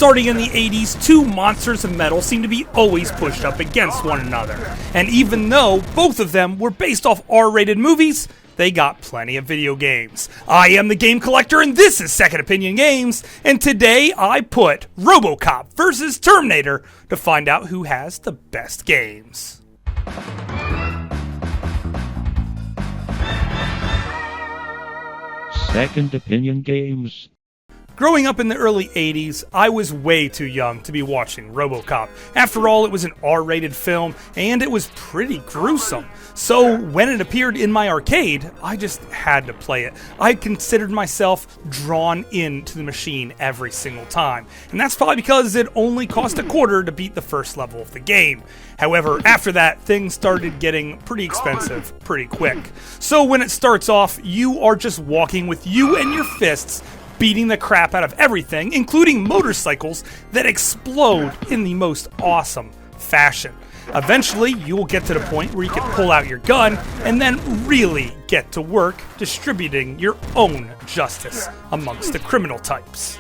Starting in the 80s, two monsters of metal seemed to be always pushed up against one another. And even though both of them were based off R-rated movies, they got plenty of video games. I am the Game Collector, and this is Second Opinion Games, and today I put RoboCop versus Terminator to find out who has the best games. Second Opinion Games. Growing up in the early 80s, I was way too young to be watching RoboCop. After all, it was an R-rated film, and it was pretty gruesome. So when it appeared in my arcade, I just had to play it. I considered myself drawn into the machine every single time. And that's probably because it only cost $0.25 to beat the first level of the game. However, after that, things started getting pretty expensive pretty quick. So when it starts off, you are just walking with you and your fists, beating the crap out of everything, including motorcycles that explode in the most awesome fashion. Eventually, you will get to the point where you can pull out your gun and then really get to work distributing your own justice amongst the criminal types.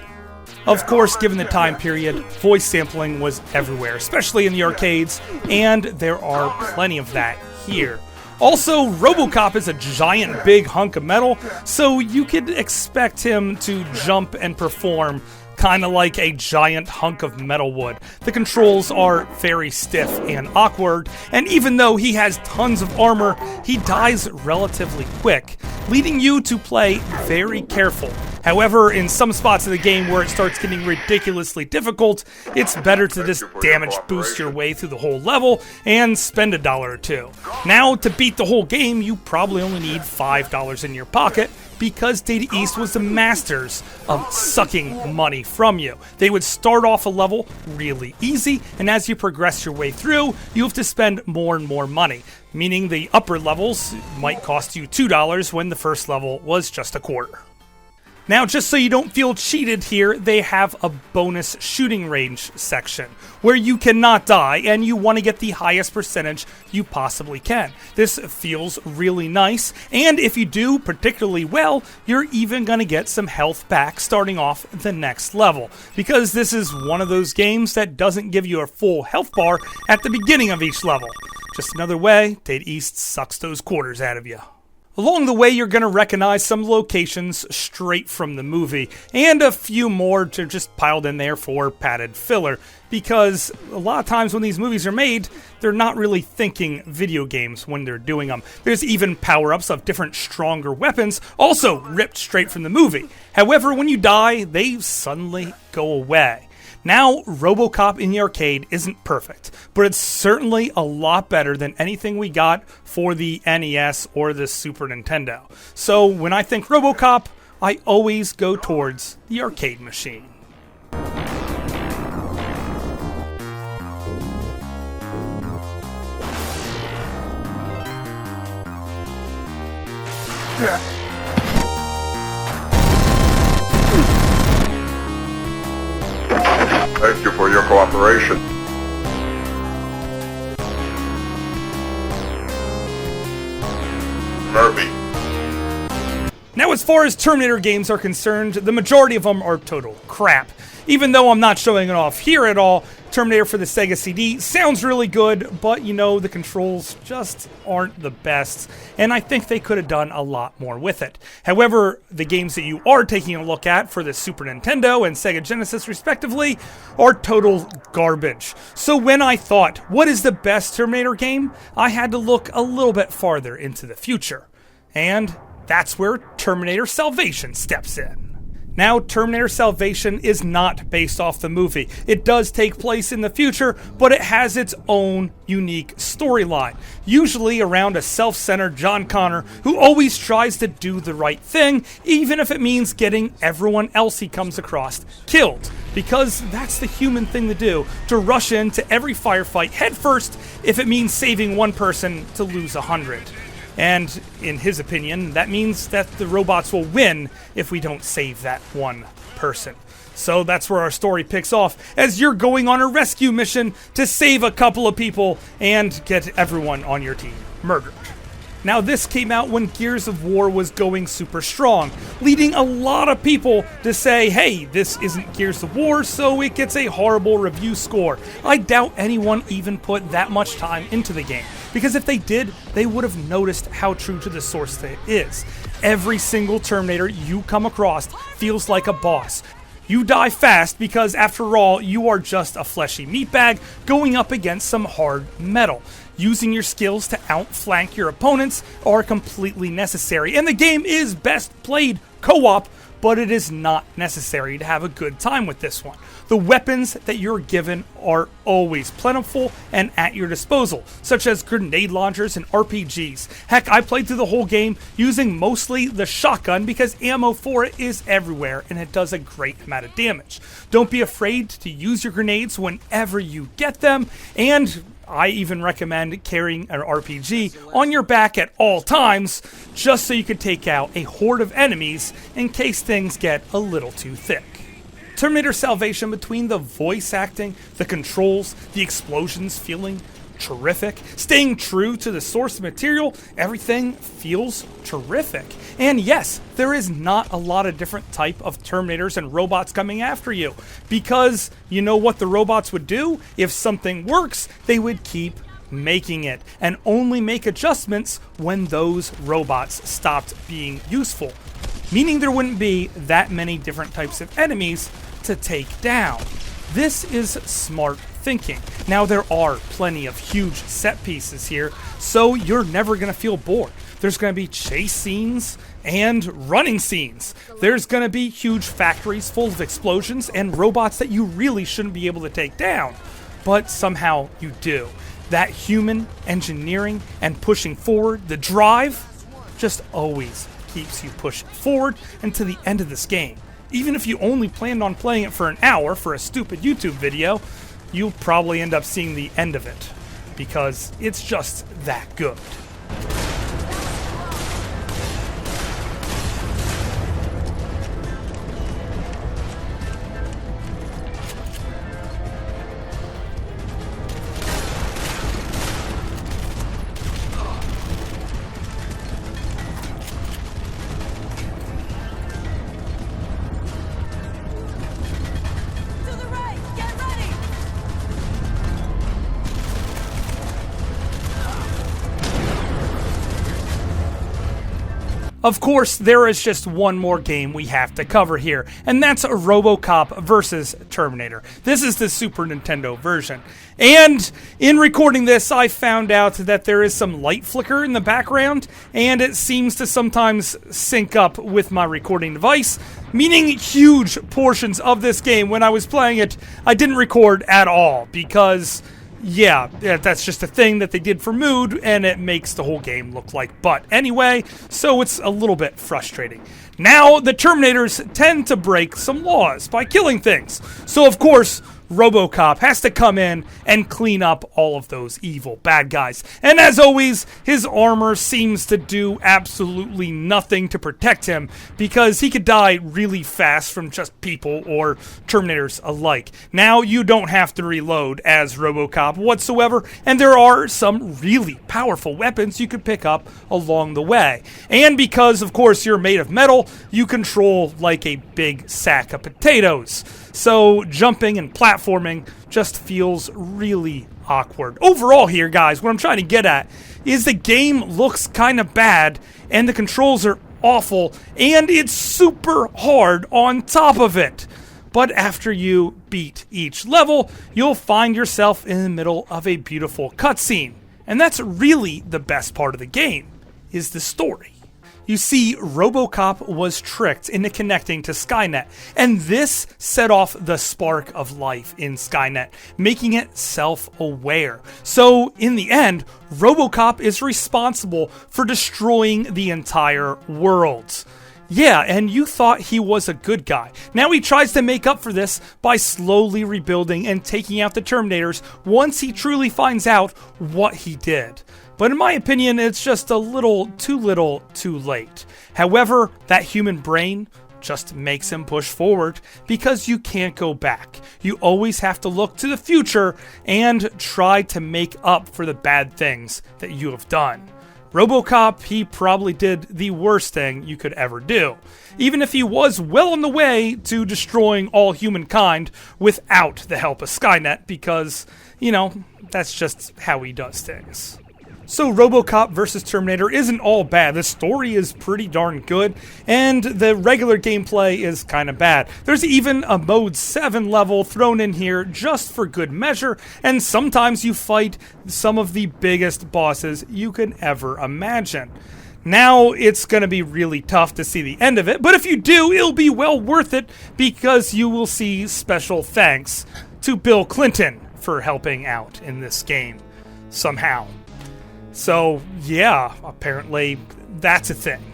Of course, given the time period, voice sampling was everywhere, especially in the arcades, and there are plenty of that here. Also, RoboCop is a giant big hunk of metal, so you could expect him to jump and perform kind of like a giant hunk of metal would. The controls are very stiff and awkward, and even though he has tons of armor, he dies relatively quick, leading you to play very careful. However, in some spots of the game where it starts getting ridiculously difficult, it's better to just damage boost your way through the whole level and spend $1 or $2. Now, to beat the whole game, you probably only need $5 in your pocket, because Data East was the masters of sucking money from you. They would start off a level really easy, and as you progress your way through, you have to spend more and more money, meaning the upper levels might cost you $2 when the first level was just $0.25. Now, just so you don't feel cheated here, they have a bonus shooting range section where you cannot die and you want to get the highest percentage you possibly can. This feels really nice, and if you do particularly well, you're even going to get some health back starting off the next level, because this is one of those games that doesn't give you a full health bar at the beginning of each level. Just another way Data East sucks those quarters out of you. Along the way, you're going to recognize some locations straight from the movie, and a few more to just piled in there for padded filler, because a lot of times when these movies are made, they're not really thinking video games when they're doing them. There's even power-ups of different stronger weapons, also ripped straight from the movie. However, when you die, they suddenly go away. Now, RoboCop in the arcade isn't perfect, but it's certainly a lot better than anything we got for the NES or the Super Nintendo. So when I think RoboCop, I always go towards the arcade machine. Thank you for your cooperation. Murphy. Now, as far as Terminator games are concerned, the majority of them are total crap. Even though I'm not showing it off here at all, Terminator for the Sega CD sounds really good, but you know, the controls just aren't the best, and I think they could have done a lot more with it. However, the games that you are taking a look at for the Super Nintendo and Sega Genesis respectively are total garbage. So when I thought, what is the best Terminator game? I had to look a little bit farther into the future. And that's where Terminator Salvation steps in. Now, Terminator Salvation is not based off the movie. It does take place in the future, but it has its own unique storyline, usually around a self-centered John Connor who always tries to do the right thing, even if it means getting everyone else he comes across killed, because that's the human thing to do, to rush into every firefight headfirst if it means saving one person to lose 100. And in his opinion, that means that the robots will win if we don't save that one person. So that's where our story picks off, as you're going on a rescue mission to save a couple of people and get everyone on your team murdered. Now this came out when Gears of War was going super strong, leading a lot of people to say, hey, this isn't Gears of War, so it gets a horrible review score. I doubt anyone even put that much time into the game, because if they did, they would have noticed how true to the source it is. Every single Terminator you come across feels like a boss. You die fast because, after all, you are just a fleshy meatbag going up against some hard metal. Using your skills to outflank your opponents are completely necessary, and the game is best played co-op, but it is not necessary to have a good time with this one. The weapons that you're given are always plentiful and at your disposal, such as grenade launchers and RPGs. Heck, I played through the whole game using mostly the shotgun because ammo for it is everywhere and it does a great amount of damage. Don't be afraid to use your grenades whenever you get them, and I even recommend carrying an RPG on your back at all times, just so you can take out a horde of enemies in case things get a little too thick. Terminator Salvation, between the voice acting, the controls, the explosions feeling terrific, staying true to the source material, everything feels terrific. And yes, there is not a lot of different type of Terminators and robots coming after you, because you know what the robots would do? If something works, they would keep making it and only make adjustments when those robots stopped being useful, meaning there wouldn't be that many different types of enemies to take down. This is smart thinking. Now, there are plenty of huge set pieces here, so you're never going to feel bored. There's going to be chase scenes and running scenes. There's going to be huge factories full of explosions and robots that you really shouldn't be able to take down, but somehow you do. That human engineering and pushing forward, the drive, just always keeps you pushing forward until the end of this game. Even if you only planned on playing it for an hour for a stupid YouTube video, you'll probably end up seeing the end of it, because it's just that good. Of course, there is just one more game we have to cover here, and that's RoboCop versus Terminator. This is the Super Nintendo version. And in recording this, I found out that there is some light flicker in the background, and it seems to sometimes sync up with my recording device, meaning huge portions of this game, when I was playing it, I didn't record at all, because yeah, that's just a thing that they did for mood, and it makes the whole game look like butt anyway, so it's a little bit frustrating. Now, the Terminators tend to break some laws by killing things, so of course, RoboCop has to come in and clean up all of those evil bad guys. And as always, his armor seems to do absolutely nothing to protect him, because he could die really fast from just people or Terminators alike. Now, you don't have to reload as RoboCop whatsoever, and there are some really powerful weapons you could pick up along the way. And because, of course, you're made of metal, you control like a big sack of potatoes. So jumping and platforming just feels really awkward. Overall here, guys, what I'm trying to get at is the game looks kind of bad, and the controls are awful, and it's super hard on top of it. But after you beat each level, you'll find yourself in the middle of a beautiful cutscene. And that's really the best part of the game, is the story. You see, RoboCop was tricked into connecting to Skynet, and this set off the spark of life in Skynet, making it self-aware. So, in the end, RoboCop is responsible for destroying the entire world. Yeah, and you thought he was a good guy. Now he tries to make up for this by slowly rebuilding and taking out the Terminators once he truly finds out what he did. But in my opinion, it's just a little too late. However, that human brain just makes him push forward, because you can't go back. You always have to look to the future and try to make up for the bad things that you have done. RoboCop, he probably did the worst thing you could ever do, even if he was well on the way to destroying all humankind without the help of Skynet, because, you know, that's just how he does things. So RoboCop vs. Terminator isn't all bad. The story is pretty darn good, and the regular gameplay is kind of bad. There's even a Mode 7 level thrown in here just for good measure, and sometimes you fight some of the biggest bosses you can ever imagine. Now, it's going to be really tough to see the end of it, but if you do, it'll be well worth it, because you will see special thanks to Bill Clinton for helping out in this game somehow. So, yeah, apparently that's a thing.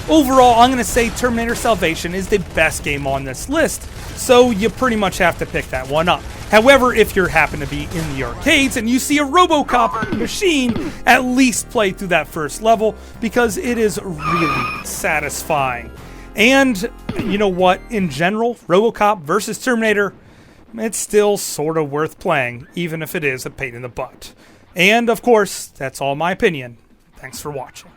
Overall, I'm going to say Terminator Salvation is the best game on this list, so you pretty much have to pick that one up. However, if you happen to be in the arcades and you see a RoboCop machine, at least play through that first level, because it is really satisfying. And, you know what, in general, RoboCop versus Terminator, it's still sort of worth playing, even if it is a pain in the butt. And, of course, that's all my opinion. Thanks for watching.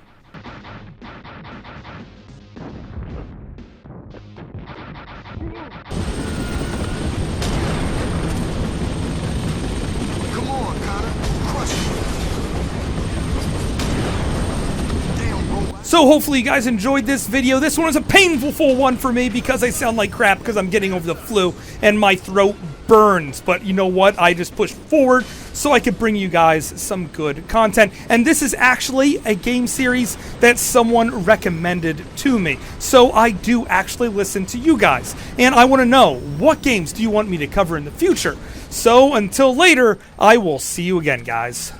So hopefully you guys enjoyed this video. This one was a painful one for me because I sound like crap because I'm getting over the flu and my throat burns. But you know what? I just pushed forward so I could bring you guys some good content. And this is actually a game series that someone recommended to me. So I do actually listen to you guys. And I want to know, what games do you want me to cover in the future? So until later, I will see you again, guys.